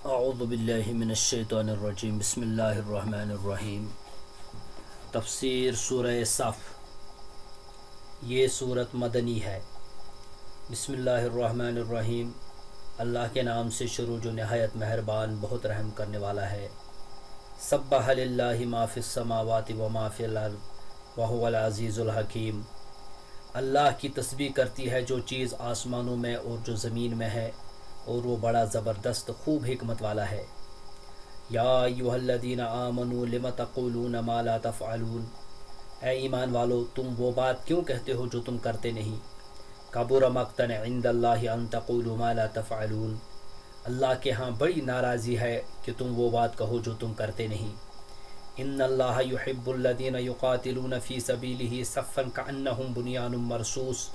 اعوذ باللہ من الشیطان الرجیم بسم اللہ الرحمن الرحیم۔ تفسیر سورہ صف۔ یہ سورت مدنی ہے۔ بسم اللہ الرحمن الرحیم، اللہ کے نام سے شروع جو نہایت مہربان بہت رحم کرنے والا ہے۔ سبح للہ ما فی السماوات و ما فی الارض وہو العزیز الحکیم۔ اللہ کی تسبیح کرتی ہے جو چیز آسمانوں میں اور جو زمین میں ہے، اور وہ بڑا زبردست خوب حکمت والا ہے۔ یا ایھا الذین آمنوا لم تقولون ما لا تفعلون، اے ایمان والو تم وہ بات کیوں کہتے ہو جو تم کرتے نہیں۔ کبر مقتا عند اللہ ان تقولوا ما لا تفعلون، اللہ کے ہاں بڑی ناراضی ہے کہ تم وہ بات کہو جو تم کرتے نہیں۔ ان اللہ یحب الذین یقاتلون فی سبیلہ صفا کأنہم بنیان مرصوص،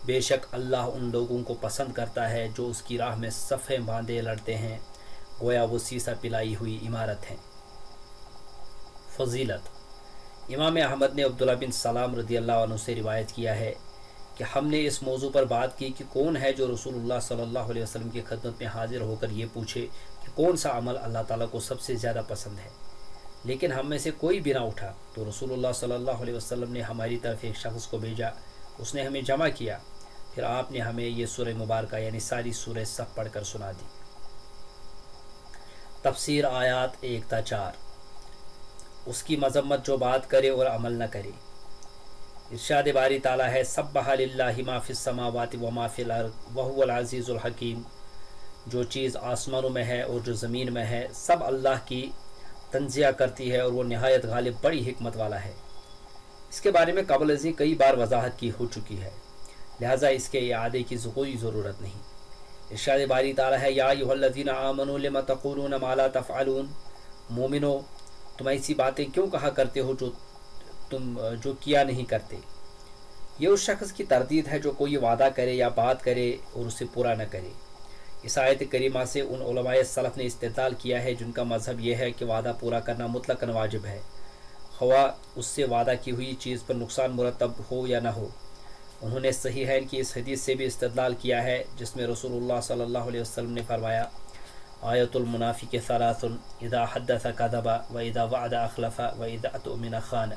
بے شک اللہ ان لوگوں کو پسند کرتا ہے جو اس کی راہ میں صفیں باندھے لڑتے ہیں، گویا وہ سیسا پلائی ہوئی عمارت ہیں۔ فضیلت: امام احمد نے عبداللہ بن سلام رضی اللہ عنہ سے روایت کیا ہے کہ ہم نے اس موضوع پر بات کی کہ کون ہے جو رسول اللہ صلی اللہ علیہ وسلم کی خدمت میں حاضر ہو کر یہ پوچھے کہ کون سا عمل اللہ تعالیٰ کو سب سے زیادہ پسند ہے، لیکن ہم میں سے کوئی بھی نہ اٹھا، تو رسول اللہ صلی اللہ علیہ وسلم نے ہماری طرف ایک شخص کو بھیجا، اس نے ہمیں جمع کیا، پھر آپ نے ہمیں یہ سورہ مبارکہ یعنی ساری سورہ صف پڑھ کر سنا دی۔ تفسیر آیات 1 تا 4۔ اس کی مذمت جو بات کرے اور عمل نہ کرے۔ ارشاد باری تعالیٰ ہے سبح للہ ما فی السماوات و ما فی الارض وہو العزیز الحکیم، جو چیز آسمانوں میں ہے اور جو زمین میں ہے سب اللہ کی تنزیہ کرتی ہے اور وہ نہایت غالب بڑی حکمت والا ہے۔ اس کے بارے میں قبل ازیں کئی بار وضاحت کی ہو چکی ہے، لہٰذا اس کے اعادے کی کوئی ضرورت نہیں۔ ارشاد باری تعالیٰ ہے یا ایھا الذین آمنوا لم تقولون ما لا تفعلون، مومنو تم ایسی باتیں کیوں کہا کرتے ہو جو کیا نہیں کرتے۔ یہ اس شخص کی تردید ہے جو کوئی وعدہ کرے یا بات کرے اور اسے پورا نہ کرے۔ اس آیت کریمہ سے ان علماء سلف نے استدلال کیا ہے جن کا مذہب یہ ہے کہ وعدہ پورا کرنا مطلقاً واجب ہے، خواہ اس سے وعدہ کی ہوئی چیز پر نقصان مرتب ہو یا نہ ہو۔ انہوں نے صحیحین کی اس حدیث سے بھی استدلال کیا ہے جس میں رسول اللہ صلی اللہ علیہ وسلم نے فرمایا آیت المنافق ثلاث اذا حدث کذب و اذا وعد اخلف و اذا اؤتمن خان۔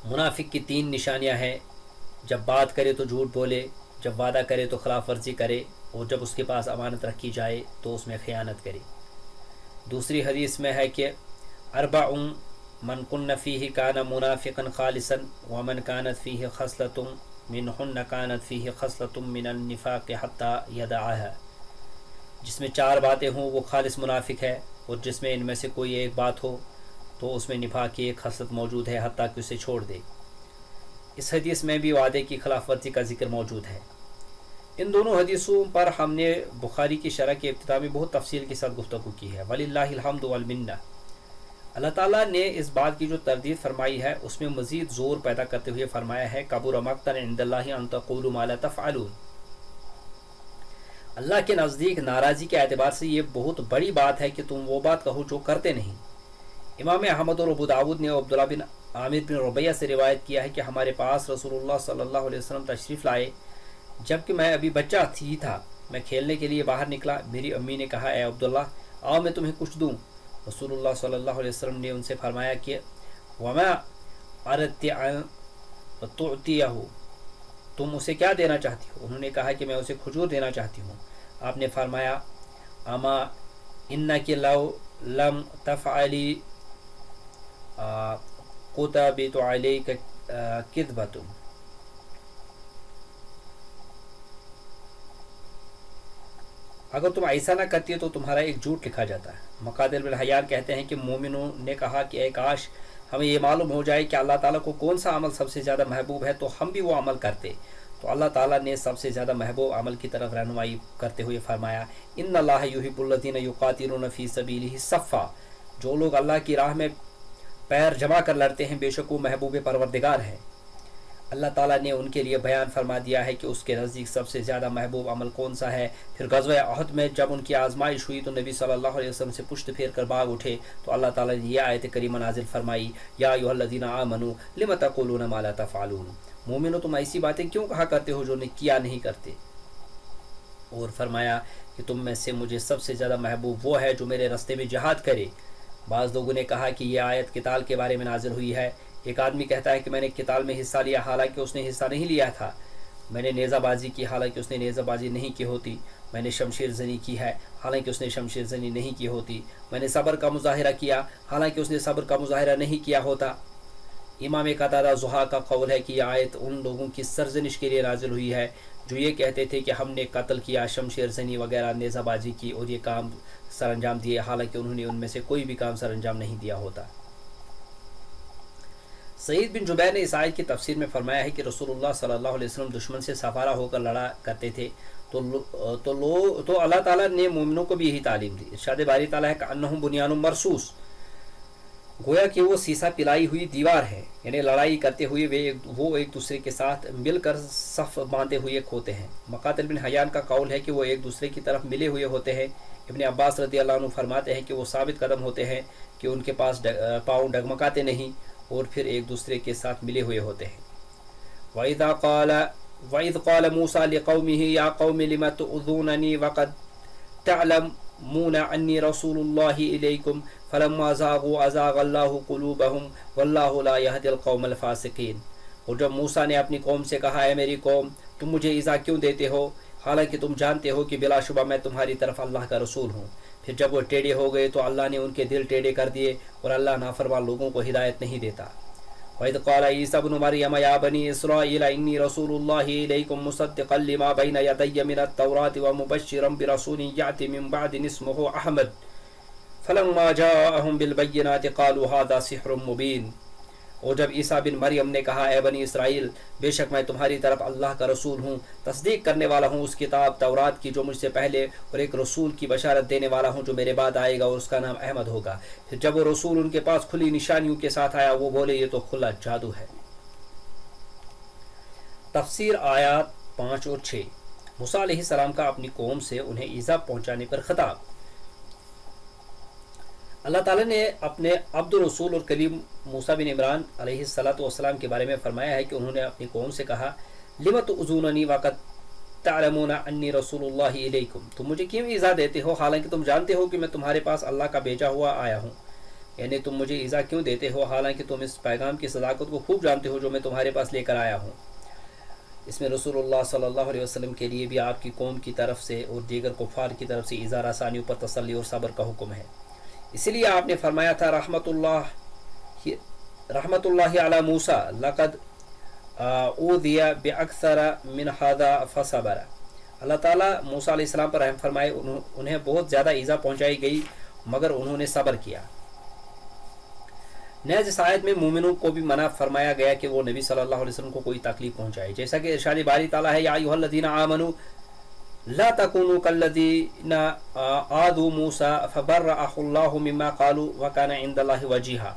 منافق کی 3 نشانیاں ہیں، جب بات کرے تو جھوٹ بولے، جب وعدہ کرے تو خلاف ورزی کرے، اور جب اس کے پاس امانت رکھی جائے تو اس میں خیانت کرے۔ دوسری حدیث میں ہے کہ اربع من کن فیہ کان منافقا خالصا ومن کانت فیہ خصلۃ منہن کانت فیہ خصلۃ من النفاق حتی یدعها، جس میں 4 باتیں ہوں وہ خالص منافق ہے، اور جس میں ان میں سے کوئی ایک بات ہو تو اس میں نفاق کی ایک خصلت موجود ہے حتیٰ کہ اسے چھوڑ دے۔ اس حدیث میں بھی وعدے کی خلاف ورزی کا ذکر موجود ہے۔ ان دونوں حدیثوں پر ہم نے بخاری کی شرح کے ابتدا میں بہت تفصیل کے ساتھ گفتگو کی ہے، وَلِلَّهِ الْحَمْدُ وَالْمِنَّةُ۔ اللہ تعالیٰ نے اس بات کی جو تردید فرمائی ہے اس میں مزید زور پیدا کرتے ہوئے فرمایا ہے کبر مقتا عند اللہ ان تقولوا ما لا تفعلون۔ اللہ کے نزدیک ناراضی کے اعتبار سے یہ بہت بڑی بات ہے کہ تم وہ بات کہو جو کرتے نہیں۔ امام احمد اور ابو داؤد نے عبداللہ بن عامر بن ربیعہ سے روایت کیا ہے کہ ہمارے پاس رسول اللہ صلی اللہ علیہ وسلم تشریف لائے جبکہ میں ابھی بچہ ہی تھا۔ میں کھیلنے کے لیے باہر نکلا، میری امی نے کہا اے عبداللہ آؤ میں تمہیں کچھ دوں۔ رسول اللہ صلی اللہ علیہ وسلم نے ان سے فرمایا کہ وما اردت ان تعطیہ، تم اسے کیا دینا چاہتی ہو؟ انہوں نے کہا کہ میں اسے کھجور دینا چاہتی ہوں۔ آپ نے فرمایا اما انک لو لم تفعلی کتبت علیک کذبۃ، اگر تم ایسا نہ کرتی تو تمہارا ایک جھوٹ لکھا جاتا ہے۔ مقاتل بن حیان کہتے ہیں کہ مومنوں نے کہا کہ اے کاش ہمیں یہ معلوم ہو جائے کہ اللہ تعالیٰ کو کون سا عمل سب سے زیادہ محبوب ہے تو ہم بھی وہ عمل کرتے۔ تو اللہ تعالیٰ نے سب سے زیادہ محبوب عمل کی طرف رہنمائی کرتے ہوئے فرمایا ان اللہ یحب الذین یقاتلون فی سبیلہ صفا، جو لوگ اللہ کی راہ میں پیر جما کر لڑتے ہیں بے شک وہ محبوب پروردگار ہے۔ اللہ تعالیٰ نے ان کے لیے بیان فرما دیا ہے کہ اس کے نزدیک سب سے زیادہ محبوب عمل کون سا ہے۔ پھر غزوہ احد میں جب ان کی آزمائش ہوئی تو نبی صلی اللہ علیہ وسلم سے پشت پھیر کر بھاگ اٹھے تو اللہ تعالیٰ نے یہ آیت کریمہ نازل فرمائی یا ایھا الذین آمنوا لم تقولون ما لا تفعلون، مومنو تم ایسی باتیں کیوں کہا کرتے ہو جو کیا نہیں کرتے۔ اور فرمایا کہ تم میں سے مجھے سب سے زیادہ محبوب وہ ہے جو میرے راستے میں جہاد کرے۔ بعض لوگوں نے کہا کہ یہ آیت قتال کے بارے میں نازل ہوئی ہے۔ ایک آدمی کہتا ہے کہ میں نے قتال میں حصہ لیا حالانکہ اس نے حصہ نہیں لیا تھا، میں نے نیزہ بازی کی حالانکہ اس نے نیزہ بازی نہیں کی ہوتی، میں نے شمشیر زنی کی ہے حالانکہ اس نے شمشیر زنی نہیں کی ہوتی، میں نے صبر کا مظاہرہ کیا حالانکہ اس نے صبر کا مظاہرہ نہیں کیا ہوتا۔ امام قتادہ ضحیٰ کا قول ہے کہ یہ آیت ان لوگوں کی سرزنش کے لیے نازل ہوئی ہے جو یہ کہتے تھے کہ ہم نے قتل کیا، شمشیر زنی وغیرہ نیزہ بازی کی اور یہ کام سر انجام دیے، حالانکہ انہوں نے ان میں سے کوئی بھی کام سر انجام نہیں دیا ہوتا۔ سعید بن جبیر نے اس آیت کی تفسیر میں فرمایا ہے کہ رسول اللہ صلی اللہ علیہ وسلم دشمن سے سفارہ ہو کر لڑا کرتے تھے تو اللہ تعالیٰ نے مومنوں کو بھی یہی تعلیم دی۔ ارشاد باری تعالیٰ ہے کہ انہم بنیان مرصوص، گویا کہ وہ سیسا پلائی ہوئی دیوار ہے، یعنی لڑائی کرتے ہوئے وہ ایک دوسرے کے ساتھ مل کر صف باندھے ہوئے کھوتے ہیں۔ مقاتل بن حیان کا قول ہے کہ وہ ایک دوسرے کی طرف ملے ہوئے ہوتے ہیں۔ ابن عباس رضی اللہ عنہ فرماتے ہیں کہ وہ ثابت قدم ہوتے ہیں کہ ان کے پاس پاؤں ڈگمگاتے نہیں اور پھر ایک دوسرے کے ساتھ ملے ہوئے ہوتے ہیں۔ وَإِذْ قَالَ مُوسَىٰ لِقَوْمِهِ يَا قَوْمِ لِمَ تُؤْذُونَنِي وَقَدْ تَعْلَمُونَ أَنِّي رَسُولُ اللَّهِ إِلَيْكُمْ فَلَمَّا زَاغُوا أَزَاغَ اللَّهُ قُلُوبَهُمْ وَاللَّهُ لَا يَهْدِي الْقَوْمَ الْفَاسِقِينَ۔ اور جب موسیٰ نے اپنی قوم سے کہا، اے میری قوم تم مجھے ایذا کیوں دیتے ہو حالانکہ تم جانتے ہو کہ بلا شبہ میں تمہاری طرف اللہ کا رسول ہوں۔ پھر جب وہ ٹیڑھے ہو گئے تو اللہ نے ان کے دل ٹیڑھے کر دیے اور اللہ نافرمان لوگوں کو ہدایت نہیں دیتا۔ وَإِذْ قَالَ عِيسَىٰ ابْنُ مَرْيَمَ يَا بَنِي إِسْرَائِيلَ إِنِّي رَسُولُ اللَّهِ إِلَيْكُمْ مُصَدِّقًا لِمَا بَيْنَ يَدَيَّ مِنَ التَّوْرَاةِ وَمُبَشِّرًا بِرَسُولٍ يَأْتِي مِن بَعْدِي اسْمُهُ أَحْمَدُ فَلَمَّا جَاءَهُم بِالْبَيِّنَاتِ قَالُوا هَٰذَا سِحْرٌ مُّبِينٌ۔ اور جب عیسیٰ بن مریم نے کہا، اے بنی اسرائیل بے شک میں تمہاری طرف اللہ کا رسول ہوں، تصدیق کرنے والا ہوں اس کتاب تورات کی جو مجھ سے پہلے، اور ایک رسول کی بشارت دینے والا ہوں جو میرے بعد آئے گا اور اس کا نام احمد ہوگا۔ پھر جب وہ رسول ان کے پاس کھلی نشانیوں کے ساتھ آیا وہ بولے یہ تو کھلا جادو ہے۔ تفسیر آیات 5 اور 6۔ موسیٰ علیہ السلام کا اپنی قوم سے انہیں ایذا پہنچانے پر خطاب۔ اللہ تعالیٰ نے اپنے عبد الرسول اور کلیم موسیٰ بن عمران علیہ السلام کے بارے میں فرمایا ہے کہ انہوں نے اپنی قوم سے کہا، لِمَ تُؤْذُونَنِي وَقَدْ تَعْلَمُونَ أَنِّي رَسُولُ اللَّهِ إِلَيْكُمْ، تم مجھے کیوں ایذا دیتے ہو حالانکہ تم جانتے ہو کہ میں تمہارے پاس اللہ کا بھیجا ہوا آیا ہوں۔ یعنی تم مجھے ایذا کیوں دیتے ہو حالانکہ تم اس پیغام کی صداقت کو خوب جانتے ہو جو میں تمہارے پاس لے کر آیا ہوں۔ اس میں رسول اللہ صلی اللہ علیہ وسلم کے لیے بھی آپ کی قوم کی طرف سے اور دیگر کفار کی طرف سے ایذا رسانیوں پر تسلی اور صبر کا حکم ہے۔ اسی لیے آپ نے فرمایا تھا رحمت اللہ علی موسیٰ لقد اوذی باکثر من ھذا فصبر۔ اللہ تعالیٰ موسیٰ علیہ السلام پر رحم فرمائے، انہیں بہت زیادہ ایذا پہنچائی گئی مگر انہوں نے صبر کیا۔ نیز اس آیت میں مومنوں کو بھی منع فرمایا گیا کہ وہ نبی صلی اللہ علیہ وسلم کو کوئی تکلیف پہنچائے، جیسا کہ ارشاد باری تعالیٰ ہے، یا ایھا الذین آمنوا لا تکونوا کالذین آذوا موسیٰ فبرأہ اللہ مما قالوا وکان عند اللہ وجیہا۔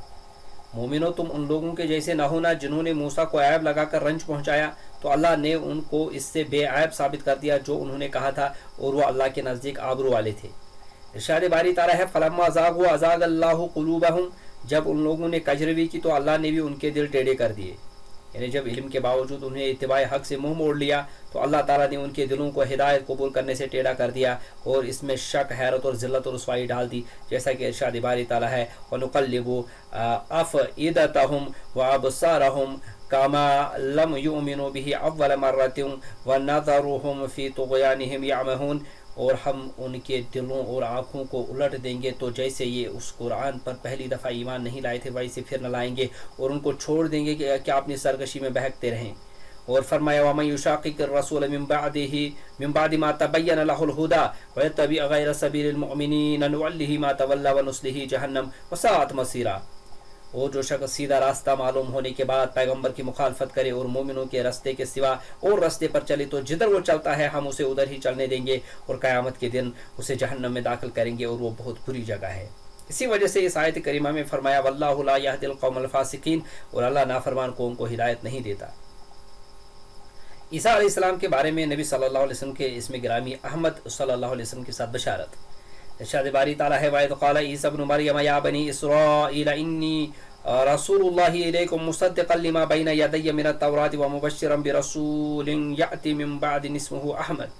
مومنوں تم ان لوگوں کے جیسے نہ ہونا جنہوں نے موسیٰ کو عیب لگا کر رنج پہنچایا، تو اللہ نے ان کو اس سے بے عیب ثابت کر دیا جو انہوں نے کہا تھا، اور وہ اللہ کے نزدیک آبرو والے تھے۔ ارشاد باری تعالیٰ ہے، فلما زاغوا ازاغ اللہ قلوبہم، جب ان لوگوں نے کجروی کی تو اللہ نے بھی ان کے دل ٹیڑھے کر دیے۔ یعنی جب علم کے باوجود انہیں اتباع حق سے منہ موڑ لیا تو اللہ تعالیٰ نے ان کے دلوں کو ہدایت قبول کرنے سے ٹیڑھا کر دیا اور اس میں شک، حیرت اور ذلت اور رسوائی ڈال دی، جیسا کہ ارشاد باری تعالیٰ ہے، وَنُقَلِّبُ أَفْئِدَتَهُمْ وَأَبْصَارَهُمْ كَمَا لَمْ يُؤْمِنُوا بِهِ أَوَّلَ مَرَّةٍ وَنَذَرُهُمْ فِي طُغْيَانِهِمْ يَعْمَهُونَ، اور ہم ان کے دلوں اور آنکھوں کو الٹ دیں گے تو جیسے یہ اس قرآن پر پہلی دفعہ ایمان نہیں لائے تھے ویسے پھر نہ لائیں گے، اور ان کو چھوڑ دیں گے کہ اپنی سرکشی میں بہکتے رہیں۔ اور فرمایا، وَمَن يُشَاقِقِ الرَّسُولَ مِن بَعْدِ مَا تَبَيَّنَ لَهُ الْهُدَىٰ وَيَتَّبِعْ غَيْرَ سَبِيلِ الْمُؤْمِنِينَ نُوَلِّهِ مَا تَوَلَّىٰ وَنُصْلِهِ جَهَنَّمَ وَسَاءَتْ مَصِيرًا۔ اور جو شخص سیدھا راستہ معلوم ہونے کے بعد پیغمبر کی مخالفت کرے اور مومنوں کے راستے کے سوا اور راستے پر چلے تو جدھر وہ چلتا ہے ہم اسے ادھر ہی چلنے دیں گے، اور قیامت کے دن اسے جہنم میں داخل کریں گے، اور وہ بہت بری جگہ ہے۔ اسی وجہ سے اس آیت کریمہ میں فرمایا، واللہ لا یہدی القوم الفاسقین، اور اللہ نافرمان قوم کو ہدایت نہیں دیتا۔ عیسیٰ علیہ السلام کے بارے میں نبی صلی اللہ علیہ وسلم کے اسم گرامی احمد صلی اللہ علیہ وسلم کے ساتھ بشارت۔ ارشاد باری تعالیٰ ہے، وَإِذْ قَالَ عِيسَىٰ ابْنُ مَرْيَمَ يَا بَنِي إِسْرَائِيلَ إِنِّي رَسُولُ اللَّهِ إِلَيْكُمْ مُصَدِّقًا لِمَا بَيْنَ يَدَيَّ مِنَ التَّوْرَاةِ وَمُبَشِّرًا بِرَسُولٍ يَأْتِي مِن بَعْدِي اسْمُهُ أَحْمَدُ۔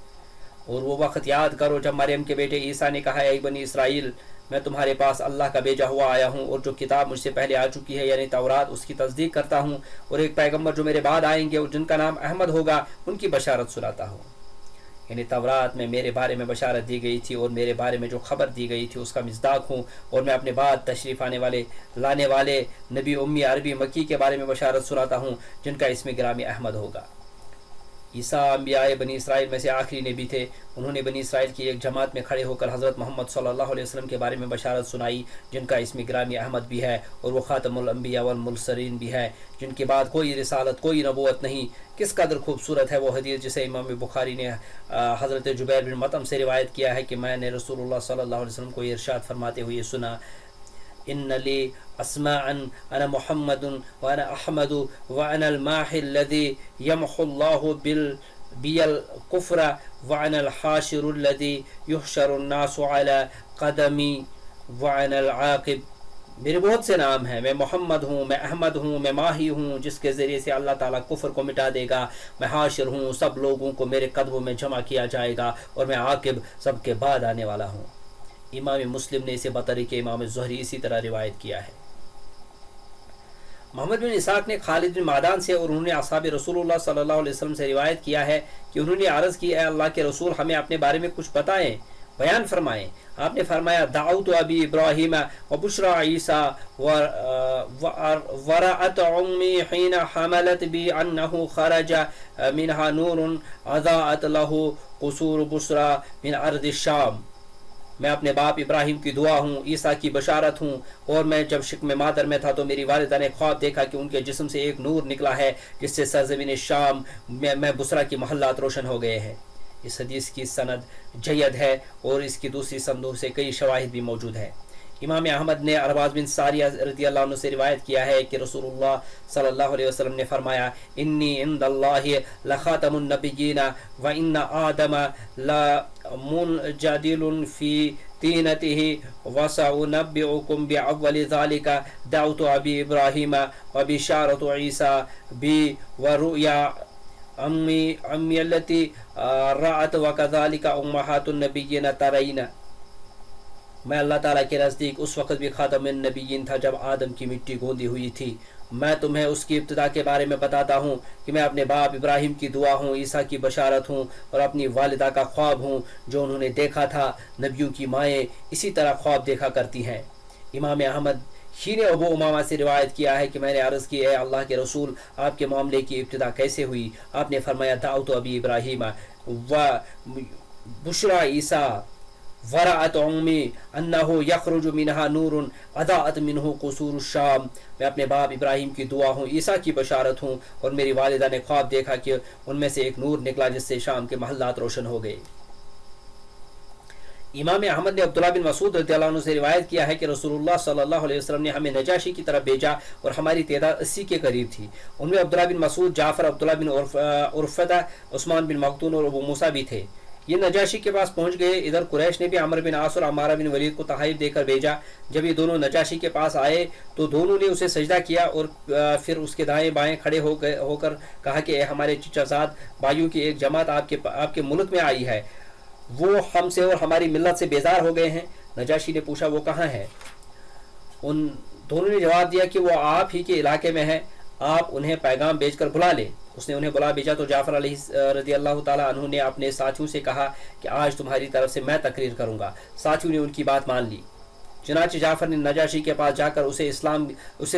اور وہ وقت یاد کرو جب مریم کے بیٹے عیسیٰ نے کہا اے بنی اسرائیل میں تمہارے پاس اللہ کا بھیجا ہوا آیا ہوں اور جو کتاب مجھ سے پہلے آ چکی ہے یعنی تورات اس کی تصدیق کرتا ہوں اور ایک پیغمبر جو میرے بعد آئیں گے اور جن کا نام احمد ہوگا ان کی بشارت سناتا ہوں. یعنی تورات میں میرے بارے میں بشارت دی گئی تھی اور میرے بارے میں جو خبر دی گئی تھی اس کا مصداق ہوں اور میں اپنے بعد تشریف لانے والے نبی امی عربی مکی کے بارے میں بشارت سناتا ہوں جن کا اسم گرامی احمد ہوگا. عیسیٰ انبیاء بنی اسرائیل میں سے آخری نبی تھے. انہوں نے بنی اسرائیل کی ایک جماعت میں کھڑے ہو کر حضرت محمد صلی اللہ علیہ وسلم کے بارے میں بشارت سنائی جن کا اسم گرامی احمد بھی ہے اور وہ خاتم الانبیاء والمرسلین بھی ہے جن کے بعد کوئی رسالت کوئی نبوت نہیں. کس قدر خوبصورت ہے وہ حدیث جسے امام بخاری نے حضرت جبیر بن مطعم سے روایت کیا ہے کہ میں نے رسول اللہ صلی اللہ علیہ وسلم کو یہ ارشاد فرماتے ہوئے سنا ان لی اسماء انا محمد وانا احمد وانا الماحی الذي يمحو الله بي الكفر وانا الحاشر الذي يحشر الناس على قدمي وانا العاقب. میرے بہت سے نام ہیں. میں محمد ہوں, میں احمد ہوں, میں ماہی ہوں جس کے ذریعے سے اللہ تعالیٰ کفر کو مٹا دے گا. میں حاشر ہوں, سب لوگوں کو میرے قدموں میں جمع کیا جائے گا اور میں عاقب سب کے بعد آنے والا ہوں. امام مسلم نے اسے بطریق امام زہری اسی طرح روایت کیا ہے. محمد بن اسحاق نے خالد بن معدان سے اور انہوں نے اصحاب رسول اللہ صلی اللہ علیہ وسلم سے روایت کیا ہے کہ انہوں نے عرض کی اے اللہ کے رسول ہمیں اپنے بارے میں کچھ بتائیں, بیان فرمائیں. آپ نے فرمایا دعوت ابی ابراہیم و بشرا عیسیٰ ورأت امی حین حملت بی انہ خرج منہا نور اضاءت لہ قصور بشرا من ارض الشام. میں اپنے باپ ابراہیم کی دعا ہوں, عیسیٰ کی بشارت ہوں, اور میں جب شکم مادر میں تھا تو میری والدہ نے خواب دیکھا کہ ان کے جسم سے ایک نور نکلا ہے جس سے سرزمین شام میں بصرہ کی محلات روشن ہو گئے ہیں. اس حدیث کی سند جید ہے اور اس کی دوسری سندوں سے کئی شواہد بھی موجود ہیں. امام احمد نے ارباز بن ساریہ رضی اللہ عنہ سے روایت کیا ہے کہ رسول اللہ صلی اللہ علیہ وسلم نے فرمایا انی عند اللہ لخاتم النبیین وان آدم لمنجدل فی تینته وسأنبئکم باول ذلك دعوت ابی ابراہیم وبشارت عیسیٰ بی ورؤیا امی التی رأت وکذلک امہات النبیین ترین. میں اللہ تعالیٰ کے نزدیک اس وقت بھی خاتم النبیین تھا جب آدم کی مٹی گوندی ہوئی تھی. میں تمہیں اس کی ابتدا کے بارے میں بتاتا ہوں کہ میں اپنے باپ ابراہیم کی دعا ہوں, عیسیٰ کی بشارت ہوں اور اپنی والدہ کا خواب ہوں جو انہوں نے دیکھا تھا. نبیوں کی مائیں اسی طرح خواب دیکھا کرتی ہیں. امام احمد ہی نے ابو امامہ سے روایت کیا ہے کہ میں نے عرض کی اے اللہ کے رسول آپ کے معاملے کی ابتدا کیسے ہوئی؟ آپ نے فرمایا دعوت ابی ابراہیم و بشرا عیسیٰ ورأت امی انہ یخرج منہا نور اضاءت منہ قصور الشام. میں اپنے باپ ابراہیم کی دعا ہوں, عیسیٰ کی بشارت ہوں اور میری والدہ نے خواب دیکھا کہ ان میں سے ایک نور نکلا جس سے شام کے محلات روشن ہو گئے. امام احمد نے عبداللہ بن مسعود رضی اللہ عنہ سے روایت کیا ہے کہ رسول اللہ صلی اللہ علیہ وسلم نے ہمیں نجاشی کی طرف بھیجا اور ہماری تعداد 80 کے قریب تھی. ان میں عبداللہ بن مسعود, جعفر, عبداللہ بن عرفدہ, عثمان بن مقتون اور ابو موسیٰ بھی تھے. یہ نجاشی کے پاس پہنچ گئے. ادھر قریش نے بھی عمر بن عاص اور عمارہ بن ولید کو تحائف دے کر بھیجا. جب یہ دونوں نجاشی کے پاس آئے تو دونوں نے اسے سجدہ کیا اور پھر اس کے دائیں بائیں کھڑے ہو کر کہا کہ اے ہمارے چچا زاد بھائیوں کی ایک جماعت آپ کے ملک میں آئی ہے, وہ ہم سے اور ہماری ملت سے بیزار ہو گئے ہیں. نجاشی نے پوچھا وہ کہاں ہے؟ ان دونوں نے جواب دیا کہ وہ آپ ہی کے علاقے میں ہے, آپ انہیں پیغام بھیج کر بلا لیں. اس نے انہیں بلا بھیجا تو جعفر علیہ رضی اللہ تعالیٰ عنہ نے اپنے ساتھیوں سے کہا کہ آج تمہاری طرف سے میں تقریر کروں گا. ساتھیوں نے ان کی بات مان لی. چنانچہ جعفر نے نجاشی کے پاس جا کر اسے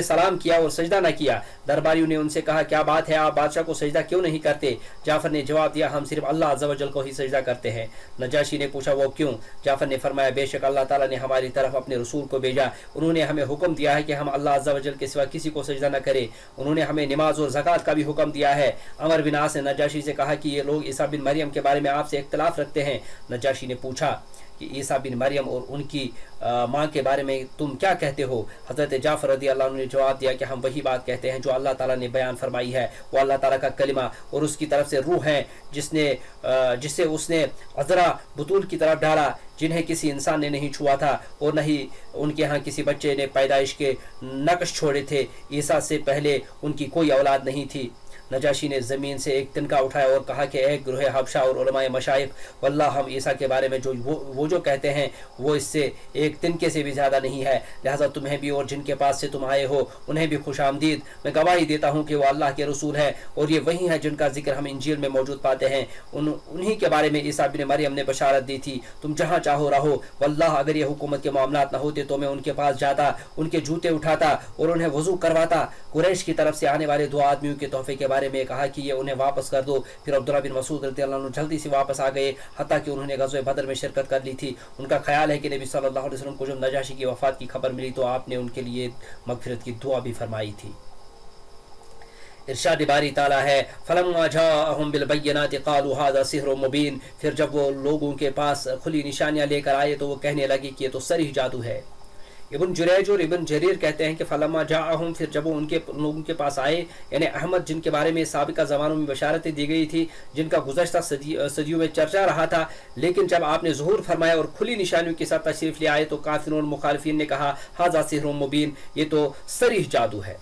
سلام کیا اور سجدہ نہ کیا. درباریوں نے ان سے کہا کیا بات ہے, آپ بادشاہ کو سجدہ کیوں نہیں کرتے؟ جعفر نے جواب دیا ہم صرف اللہ عز و جل کو ہی سجدہ کرتے ہیں. نجاشی نے پوچھا وہ کیوں؟ جعفر نے فرمایا بے شک اللہ تعالیٰ نے ہماری طرف اپنے رسول کو بھیجا, انہوں نے ہمیں حکم دیا ہے کہ ہم اللہ عز و جل کے سوا کسی کو سجدہ نہ کریں. انہوں نے ہمیں نماز اور زکوٰۃ کا بھی حکم دیا ہے. عمر بن عاص نے نجاشی سے کہا کہ یہ لوگ عیسیٰ بن مریم کے بارے میں آپ سے اختلاف رکھتے ہیں. نجاشی نے پوچھا کہ عیسیٰ بن مریم اور ان کی ماں کے بارے میں تم کیا کہتے ہو؟ حضرت جعفر رضی اللہ عنہ نے جواب دیا کہ ہم وہی بات کہتے ہیں جو اللہ تعالیٰ نے بیان فرمائی ہے. وہ اللہ تعالیٰ کا کلمہ اور اس کی طرف سے روح ہے جسے اس نے عذرا بطول کی طرف ڈالا جنہیں کسی انسان نے نہیں چھوا تھا اور نہ ہی ان کے ہاں کسی بچے نے پیدائش کے نقش چھوڑے تھے. عیسیٰ سے پہلے ان کی کوئی اولاد نہیں تھی. نجاشی نے زمین سے ایک تنکا اٹھایا اور کہا کہ اے گروہ حبشہ اور علماء مشائخ، واللہ ہم عیسیٰ کے بارے میں وہ جو کہتے ہیں وہ اس سے ایک تنکے سے بھی زیادہ نہیں ہے، لہٰذا تمہیں بھی اور جن کے پاس سے تم آئے ہو انہیں بھی خوش آمدید۔ میں گواہی دیتا ہوں کہ وہ اللہ کے رسول ہے اور یہ وہی ہے جن کا ذکر ہم انجیل میں موجود پاتے ہیں، انہی کے بارے میں عیسیٰ بن مریم نے بشارت دی تھی، تم جہاں چاہو رہو۔ واللہ اگر یہ حکومت کے معاملات نہ ہوتے تو میں ان کے پاس جاتا، ان کے جوتے اٹھاتا اور انہیں وضو کرواتا۔ قریش کی طرف سے آنے والے دو آدمیوں کے تحفے کے بارے میں کہا کہ یہ انہیں واپس کر دو۔ پھر عبداللہ بن مسعود رضی اللہ عنہ جلدی سے واپس آ گئے، حتیٰ کہ انہوں نے غزوہ بدر میں شرکت کر لی تھی۔ ان کا خیال ہے کہ نبی صلی اللہ علیہ وسلم کو جب نجاشی کی وفات کی خبر ملی تو آپ نے ان کے لیے مغفرت کی دعا بھی فرمائی تھی۔ ارشاد باری تعالیٰ ہے فلما جاءہم بالبینات قالوا ھذا سحر مبین، پھر جب وہ لوگوں کے پاس کھلی نشانیاں لے کر آئے تو وہ کہنے لگے کہ یہ تو صریح جادو ہے۔ ابن جریج اور ابن جریر کہتے ہیں کہ فلما جاءہم، پھر جب وہ ان کے لوگوں کے پاس آئے، یعنی احمد جن کے بارے میں سابقہ زمانوں میں بشارتیں دی گئی تھی، جن کا گزشتہ صدیوں میں چرچا رہا تھا، لیکن جب آپ نے ظہور فرمایا اور کھلی نشانیوں کے ساتھ تشریف لے آئے تو کافرون مخالفین نے کہا ھذا سحر مبین، یہ تو صریح جادو ہے۔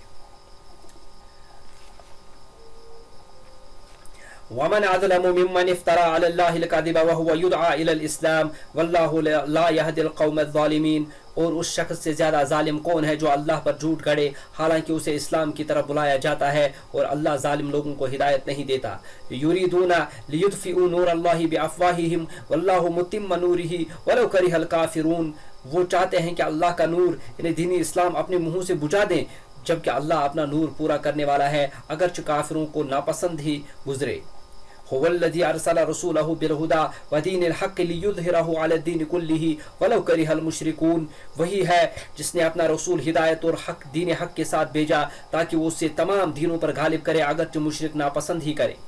ومن اظلم ممن افترى على الله الكذب وهو يدعى الى الاسلام والله لا يهدي القوم الظالمين، اور اس شخص سے زیادہ ظالم کون ہے جو اللہ پر جھوٹ گھڑے حالانکہ اسے اسلام کی طرف بلایا جاتا ہے، اور اللہ ظالم لوگوں کو ہدایت نہیں دیتا۔ یریدون لیطفئوا نور اللہ بافواہہم واللہ متم نورہ ولو کرہ الکافرون، وہ چاہتے ہیں کہ اللہ کا نور یعنی دین اسلام اپنے منہوں سے بجھا دیں، جبکہ اللہ اپنا نور پورا کرنے والا ہے اگرچہ کافروں کو ناپسند ہی گزرے۔ هو الذي ارسل رسوله بالهدى ودين الحق ليظهره على الدين كله ولو كره المشركون، وہی ہے جس نے اپنا رسول ہدایت اور حق دین حق کے ساتھ بھیجا تاکہ وہ اسے تمام دینوں پر غالب کرے اگرچہ مشرک ناپسند ہی کرے۔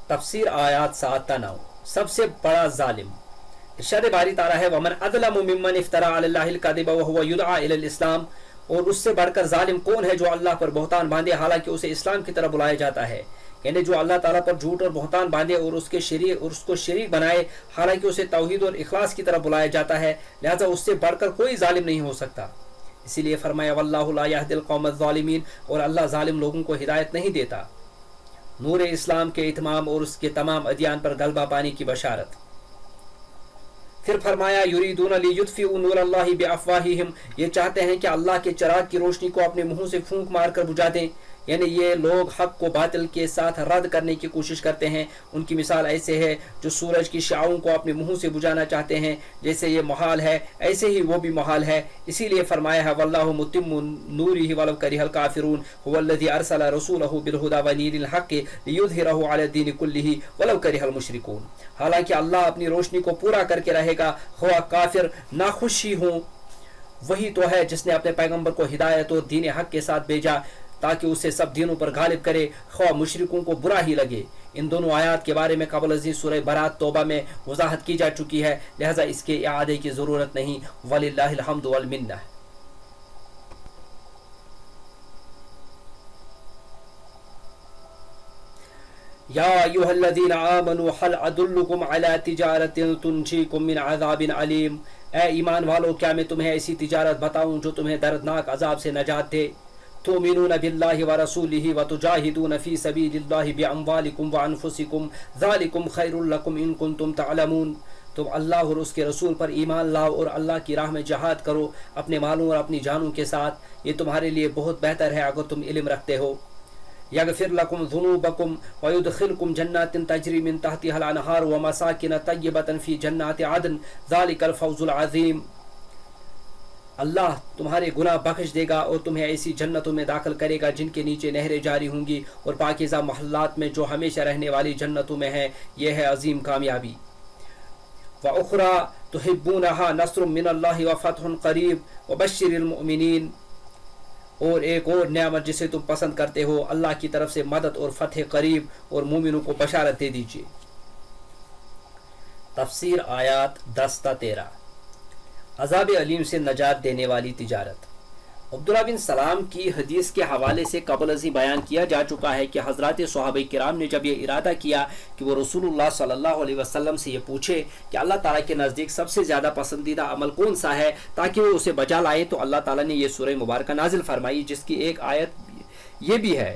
تفسیر آیات 7 تا 9۔ سب سے بڑا ظالم، ارشاد باری تعالیٰ ہے ومن اظلم ممن افترى على الله الكذب وهو يدعى الى الاسلام، اور اس سے بڑھ کر ظالم کون ہے جو اللہ پر بہتان باندھے حالانکہ اسے اسلام کی طرف بلایا جاتا ہے، یعنی جو اللہ تعالیٰ پر جھوٹ اور بہتان باندھے اور اس کو شریک بنائے حالانکہ اسے توحید اور اخلاص کی طرف بلایا جاتا ہے، لہذا اس سے بڑھ کر کوئی ظالم نہیں ہو سکتا۔ اسی لیے فرمایا واللہ لا یہدی القوم الظالمین، اور اللہ ظالم لوگوں کو ہدایت نہیں دیتا۔ نور اسلام کے اتمام اور اس کے تمام ادیان پر غلبہ پانے کی بشارت۔ پھر فرمایا یریدون لیطفئوا نور اللہ بافواہہم، یہ چاہتے ہیں کہ اللہ کے چراغ کی روشنی کو اپنے منہوں سے پھونک مار کر بجھا دیں، یعنی یہ لوگ حق کو باطل کے ساتھ رد کرنے کی کوشش کرتے ہیں۔ ان کی مثال ایسے ہے جو سورج کی شعاؤں کو اپنے منہوں سے بجھانا چاہتے ہیں، جیسے یہ محال ہے ایسے ہی وہ بھی محال ہے۔ اسی لیے فرمایا ہے واللہ متم نورہ ولو کرہ الکافرون، هو الذی ارسل رسولہ بالہدی ودین الحق لیظہرہ علی الدین کلہ ولو کرہ المشرکون، حالانکہ اللہ اپنی روشنی کو پورا کر کے رہے گا خواہ کافر ناخوش ہی ہوں۔ وہی تو ہے جس نے اپنے پیغمبر کو ہدایت اور دین حق کے ساتھ بھیجا تاکہ اسے سب دینوں پر غالب کرے خواہ مشرکوں کو برا ہی لگے۔ ان دونوں آیات کے بارے میں قبل ازیں سورہ برات توبہ میں وضاحت کی جا چکی ہے، لہذا اس کے اعادے کی ضرورت نہیں۔ وللہ الحمد والمنہ۔ یا ایھا الذین آمنوا هل ادلکم علی تجارۃ تنجیکم من عذاب علیم، اے ایمان والو کیا میں تمہیں ایسی تجارت بتاؤں جو تمہیں دردناک عذاب سے نجات دے؟ تؤمنون باللہ ورسولہ وتجاہدون فی سبیل اللہ باموالکم وانفسکم ذالکم خیر لکم ان کنتم تعلمون، تم اللہ اور اس کے رسول پر ایمان لاؤ اور اللہ کی راہ میں جہاد کرو اپنے مالوں اور اپنی جانوں کے ساتھ، یہ تمہارے لیے بہت بہتر ہے اگر تم علم رکھتے ہو۔ یغفر لکم ذنوبکم ویدخلکم جنات تجری من تحتها الانہار ومساکن طیبۃ فی جنات عدن ذالک الفوز العظیم، اللہ تمہارے گناہ بخش دے گا اور تمہیں ایسی جنتوں میں داخل کرے گا جن کے نیچے نہریں جاری ہوں گی، اور پاکیزہ محلات میں جو ہمیشہ رہنے والی جنتوں میں ہیں، یہ ہے عظیم کامیابی۔ وَأُخْرَى تُحِبُّونَهَا نَصْرٌ مِّنَ اللَّهِ وَفَتْحٌ قَرِيبٌ وَبَشِّرِ الْمُؤْمِنِينَ، اور ایک اور نعمت جسے تم پسند کرتے ہو، اللہ کی طرف سے مدد اور فتح قریب، اور مومنوں کو بشارت دے دیجیے۔ تفسیر آیات 10 تا 13۔ عذاب علیم سے نجات دینے والی تجارت۔ عبداللہ بن سلام کی حدیث کے حوالے سے قبل ازیں بیان کیا جا چکا ہے کہ حضرات صحابہ کرام نے جب یہ ارادہ کیا کہ وہ رسول اللہ صلی اللہ علیہ وسلم سے یہ پوچھے کہ اللہ تعالیٰ کے نزدیک سب سے زیادہ پسندیدہ عمل کون سا ہے تاکہ وہ اسے بجا لائے، تو اللہ تعالیٰ نے یہ سورہ مبارکہ نازل فرمائی جس کی ایک آیت یہ بھی ہے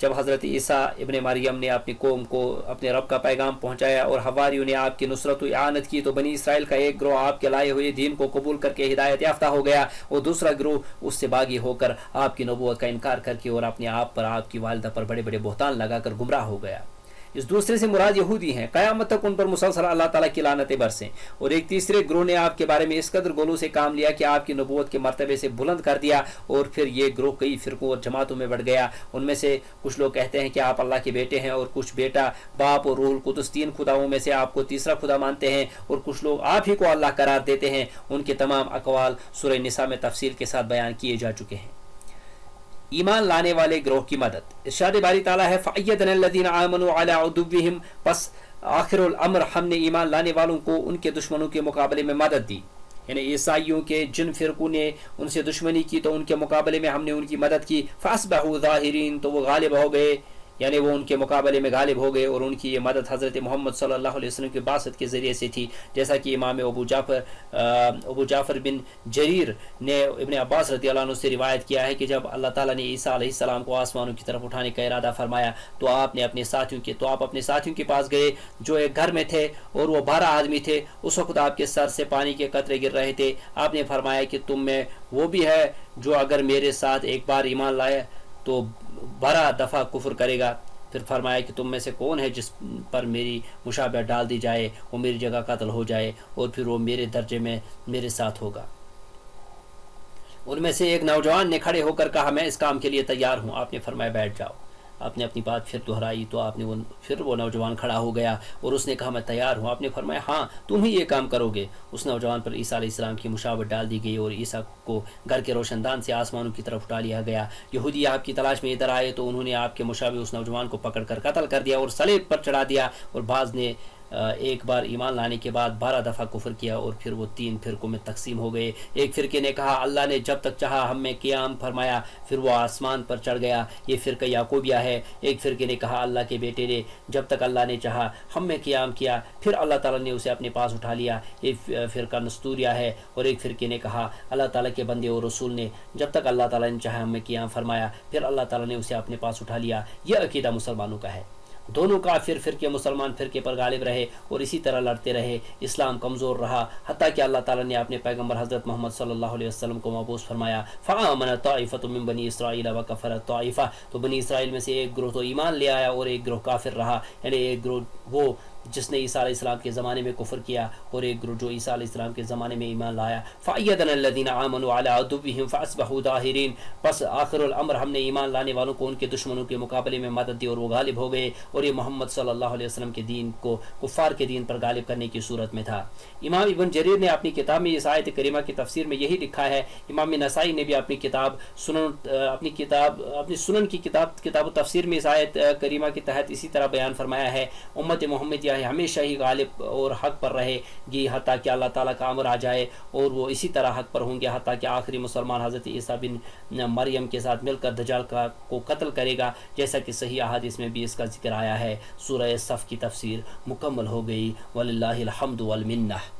جب حضرت عیسیٰ ابن مریم نے اپنی قوم کو اپنے رب کا پیغام پہنچایا اور حواریوں نے آپ کی نصرت و اعانت کی تو بنی اسرائیل کا ایک گروہ آپ کے لائے ہوئے دین کو قبول کر کے ہدایت یافتہ ہو گیا اور دوسرا گروہ اس سے باغی ہو کر آپ کی نبوت کا انکار کر کے اور اپنے آپ پر آپ کی والدہ پر بڑے بڑے بہتان لگا کر گمراہ ہو گیا۔ اس دوسرے سے مراد یہودی ہیں، قیامت تک ان پر مسلسل اللہ تعالیٰ کی لعنتیں برسیں۔ اور ایک تیسرے گروہ نے آپ کے بارے میں اس قدر گولوں سے کام لیا کہ آپ کی نبوت کے مرتبے سے بلند کر دیا، اور پھر یہ گروہ کئی فرقوں اور جماعتوں میں بڑھ گیا۔ ان میں سے کچھ لوگ کہتے ہیں کہ آپ اللہ کے بیٹے ہیں، اور کچھ بیٹا، باپ اور روح القدس تین خداؤں میں سے آپ کو تیسرا خدا مانتے ہیں، اور کچھ لوگ آپ ہی کو اللہ قرار دیتے ہیں۔ ان کے تمام اقوال سورہ نساء میں تفصیل کے ساتھ بیان کیے جا چکے ہیں۔ ایمان لانے والے گروہ کی مدد، ارشاد باری تعالیٰ ہے فَأَيَّدْنَا الَّذِينَ آمَنُوا عَلَىٰ عُدُوِّهِمْ، پس آخر الامر ہم نے ایمان لانے والوں کو ان کے دشمنوں کے مقابلے میں مدد دی، یعنی عیسائیوں کے جن فرقوں نے ان سے دشمنی کی تو ان کے مقابلے میں ہم نے ان کی مدد کی، فَأَصْبَحُوا ظَاهِرِينَ، تو وہ غالب ہو گئے، یعنی وہ ان کے مقابلے میں غالب ہو گئے، اور ان کی یہ مدد حضرت محمد صلی اللہ علیہ وسلم کی بعثت کے ذریعے سے تھی، جیسا کہ امام ابو جعفر بن جریر نے ابن عباس رضی اللہ عنہ سے روایت کیا ہے کہ جب اللہ تعالیٰ نے عیسیٰ علیہ السلام کو آسمانوں کی طرف اٹھانے کا ارادہ فرمایا تو آپ اپنے ساتھیوں کے پاس گئے جو ایک گھر میں تھے، اور وہ 12 آدمی تھے۔ اس وقت آپ کے سر سے پانی کے قطرے گر رہے تھے۔ آپ نے فرمایا کہ تم میں وہ بھی ہے جو اگر میرے ساتھ ایک بار ایمان لائے تو 12 دفعہ کفر کرے گا؟ پھر فرمایا کہ تم میں سے کون ہے جس پر میری مشابہت ڈال دی جائے، وہ میری جگہ قتل ہو جائے، اور پھر وہ میرے درجے میں میرے ساتھ ہوگا۔ ان میں سے ایک نوجوان نے کھڑے ہو کر کہا میں اس کام کے لیے تیار ہوں۔ آپ نے فرمایا بیٹھ جاؤ۔ آپ نے اپنی بات پھر دہرائی تو پھر وہ نوجوان کھڑا ہو گیا اور اس نے کہا میں تیار ہوں۔ آپ نے فرمایا ہاں تم ہی یہ کام کرو گے۔ اس نوجوان پر عیسیٰ علیہ السلام کی مشابہت ڈال دی گئی اور عیسیٰ کو گھر کے روشن دان سے آسمانوں کی طرف اٹھا لیا گیا۔ یہودی آپ کی تلاش میں ادھر آئے تو انہوں نے آپ کے مشابہ اس نوجوان کو پکڑ کر قتل کر دیا اور صلیب پر چڑھا دیا، اور بعض نے ایک بار ایمان لانے کے بعد 12 دفعہ کفر کیا، اور پھر وہ 3 فرقوں میں تقسیم ہو گئے۔ ایک فرقے نے کہا اللہ نے جب تک چاہا ہم میں قیام فرمایا، پھر وہ آسمان پر چڑھ گیا، یہ فرقہ یعقوبیہ ہے۔ ایک فرقے نے کہا اللہ کے بیٹے نے جب تک اللہ نے چاہا ہم میں قیام کیا، پھر اللہ تعالیٰ نے اسے اپنے پاس اٹھا لیا، یہ فرقہ نستوریہ ہے۔ اور ایک فرقے نے کہا اللہ تعالیٰ کے بندے اور رسول نے جب تک اللہ تعالیٰ نے چاہا ہم میں قیام فرمایا، پھر اللہ تعالیٰ نے اسے اپنے پاس اٹھا لیا۔ یہ عقیدہ مسلمانوں کا ہے۔ دونوں کافر فرقے مسلمان فرقے پر غالب رہے اور اسی طرح لڑتے رہے۔ اسلام کمزور رہا حتیٰ کہ اللہ تعالیٰ نے اپنے پیغمبر حضرت محمد صلی اللہ علیہ وسلم کو مبعوث فرمایا۔ فآمنت طائفۃ من بنی اسرائیل وکفرت طائفہ، تو بنی اسرائیل میں سے ایک گروہ تو ایمان لے آیا اور ایک گروہ کافر رہا، یعنی ایک گروہ وہ جس نے عیسیٰ علیہ السلام کے زمانے میں کفر کیا اور ایک گروہ جو عیسیٰ علیہ السلام کے زمانے میں ایمان لایا۔ فأیدنا الذین آمنوا علی عدوہم فاصبحوا ظاہرین، پس آخر الامر ہم نے ایمان لانے والوں کو ان کے دشمنوں کے مقابلے میں مدد دی اور وہ غالب ہو گئے، اور یہ محمد صلی اللہ علیہ وسلم کے دین کو کفار کے دین پر غالب کرنے کی صورت میں تھا۔ امام ابن جریر نے اپنی کتاب میں اس آیت کریمہ کی تفسیر میں یہی لکھا ہے۔ امام نسائی نے بھی اپنی سنن کی کتاب تفسیر میں اس آیت کریمہ کے تحت اسی طرح بیان فرمایا ہے، امت محمدیہ ہمیشہ ہی غالب اور حق پر رہے گی حتیٰ کہ اللہ تعالیٰ کا امر آ جائے، اور وہ اسی طرح حق پر ہوں گے حتیٰ کہ آخری مسلمان حضرت عیسیٰ بن مریم کے ساتھ مل کر دجال کو قتل کرے گا، جیسا کہ صحیح احادیث میں بھی اس کا ذکر آیا ہے۔ سورہ صف کی تفسیر مکمل ہو گئی، وللہ الحمد والمنہ۔